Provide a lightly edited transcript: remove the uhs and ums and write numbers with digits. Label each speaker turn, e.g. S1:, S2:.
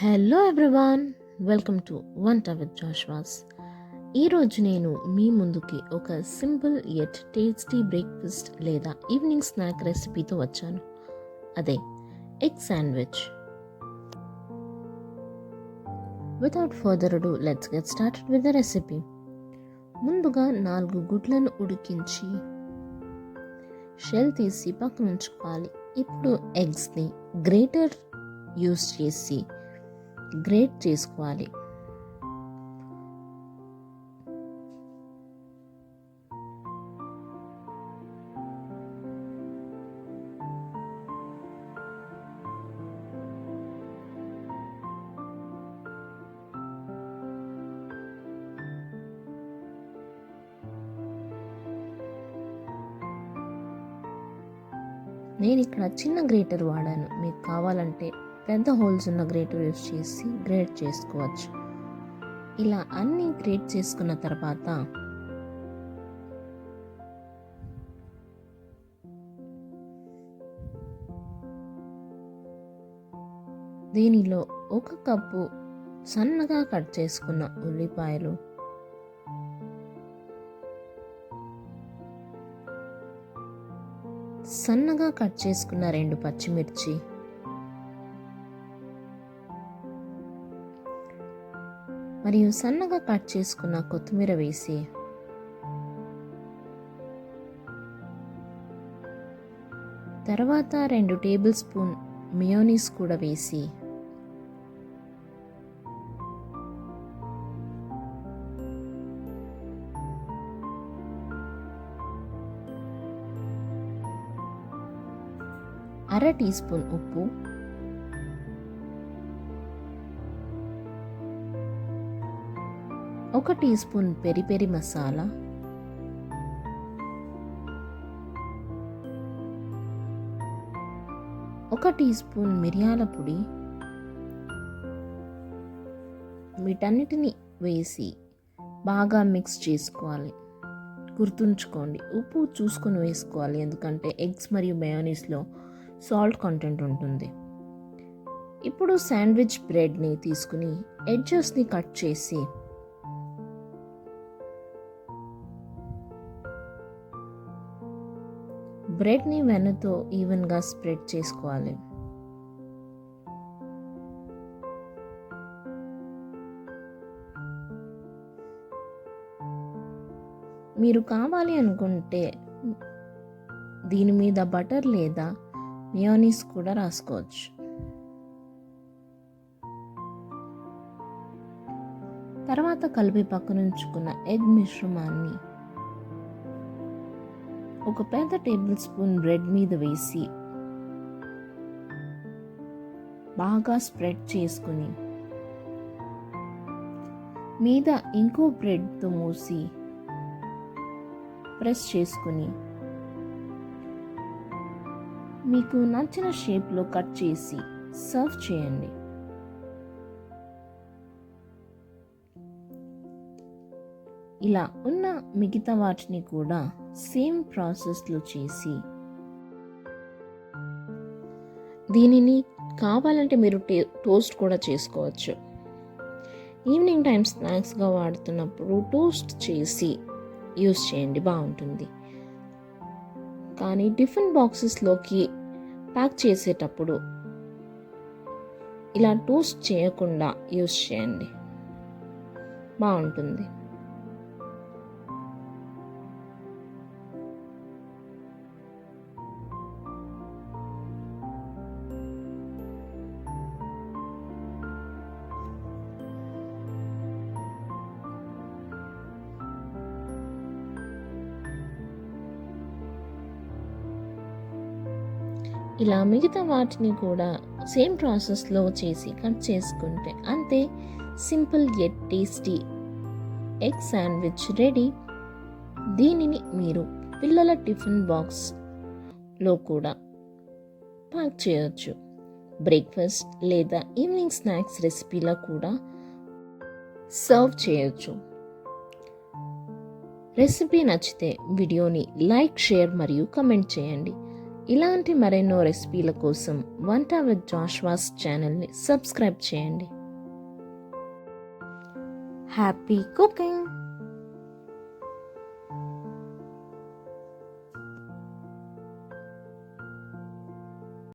S1: Hello everyone, welcome to వంట with జాష్వాస్. ఈరోజు నేను మీ ముందుకి ఒక సింపుల్ యట్ టేస్టీ బ్రేక్ఫాస్ట్ లేదా ఈవినింగ్ స్నాక్ రెసిపీతో వచ్చాను. అదే ఎగ్ శాండ్విచ్. వితౌట్ ఫర్దర్ అడు let's get started with the recipe. ముందుగా 4 గుడ్లను ఉడికించి షెల్ తీసి పక్కన ఉంచుకోవాలి. ఇప్పుడు ఎగ్స్ని గ్రేటర్ యూస్ చేసి గ్రేట్ చేసుకోవాలి. నేను ఇక్కడ చిన్న గ్రేటర్ వాడాను. మీకు కావాలంటే పెద్ద హోల్స్ ఉన్న గ్రేటర్ యూస్ చేసి గ్రేట్ చేసుకోవచ్చు. ఇలా అన్నీ గ్రేట్ చేసుకున్న తర్వాత దీనిలో 1 కప్పు సన్నగా కట్ చేసుకున్న ఉల్లిపాయలు, సన్నగా కట్ చేసుకున్న 2 పచ్చిమిర్చి, మరియు సన్నగా కట్ చేసుకున్న కొత్తిమీర వేసి తర్వాత 2 టేబుల్ స్పూన్ మియోనీస్ కూడా వేసి అర టీ స్పూన్ ఉప్పు, 1 teaspoon peri peri masala, 1 teaspoon మిరియాల పొడి, వీటన్నిటిని వేసి బాగా మిక్స్ చేసుకోవాలి. గుర్తుంచుకోండి, ఉప్పు చూసుకొని వేసుకోవాలి, ఎందుకంటే ఎగ్స్ మరియు మయోనీస్లో సాల్ట్ కంటెంట్ ఉంటుంది. ఇప్పుడు శాండ్విచ్ బ్రెడ్ని తీసుకుని ఎడ్జెస్ని కట్ చేసి బ్రెడ్ని వెన్నతో ఈవెన్గా స్ప్రెడ్ చేసుకోవాలి. మీరు కావాలి అనుకుంటే దీని మీద బటర్ లేదా మియోనీస్ కూడా రాసుకోవచ్చు. తర్వాత కలిపి పక్కనుంచుకున్న ఎగ్ మిశ్రమాన్ని 1 పెద్ద టేబుల్ స్పూన్ బ్రెడ్ మీద వేసి బాగా స్ప్రెడ్ చేసుకుని మీద ఇంకో బ్రెడ్తో మూసి ప్రెస్ చేసుకుని మీకు నచ్చిన షేప్లో కట్ చేసి సర్వ్ చేయండి. ఇలా ఉన్న మిగతా వాటిని కూడా సేమ్ ప్రాసెస్లో చేసి దీనిని కావాలంటే మీరు టోస్ట్ కూడా చేసుకోవచ్చు. ఈవినింగ్ టైం స్నాక్స్గా వాడుతున్నప్పుడు టోస్ట్ చేసి యూస్ చేయండి, బాగుంటుంది. కానీ టిఫిన్ బాక్సెస్లోకి ప్యాక్ చేసేటప్పుడు ఇలా టోస్ట్ చేయకుండా యూస్ చేయండి, బాగుంటుంది. ఇలా మిగతా వాటిని కూడా సేమ్ ప్రాసెస్లో చేసి కట్ చేసుకుంటే అంతే, simple yet tasty egg sandwich ready. దీనిని మీరు పిల్లల టిఫిన్ బాక్స్లో కూడా ప్యాక్ చేయొచ్చు. బ్రేక్ఫాస్ట్ లేదా ఈవినింగ్ స్నాక్స్ రెసిపీలో కూడా సర్వ్ చేయొచ్చు. రెసిపీ నచ్చితే వీడియోని లైక్, షేర్ మరియు కమెంట్ చేయండి. ఇలాంటి మరెన్నో రెసిపీల కోసం వంట విత్ జాష్వాస్ ఛానల్ని సబ్స్క్రైబ్ చేయండి. Happy cooking!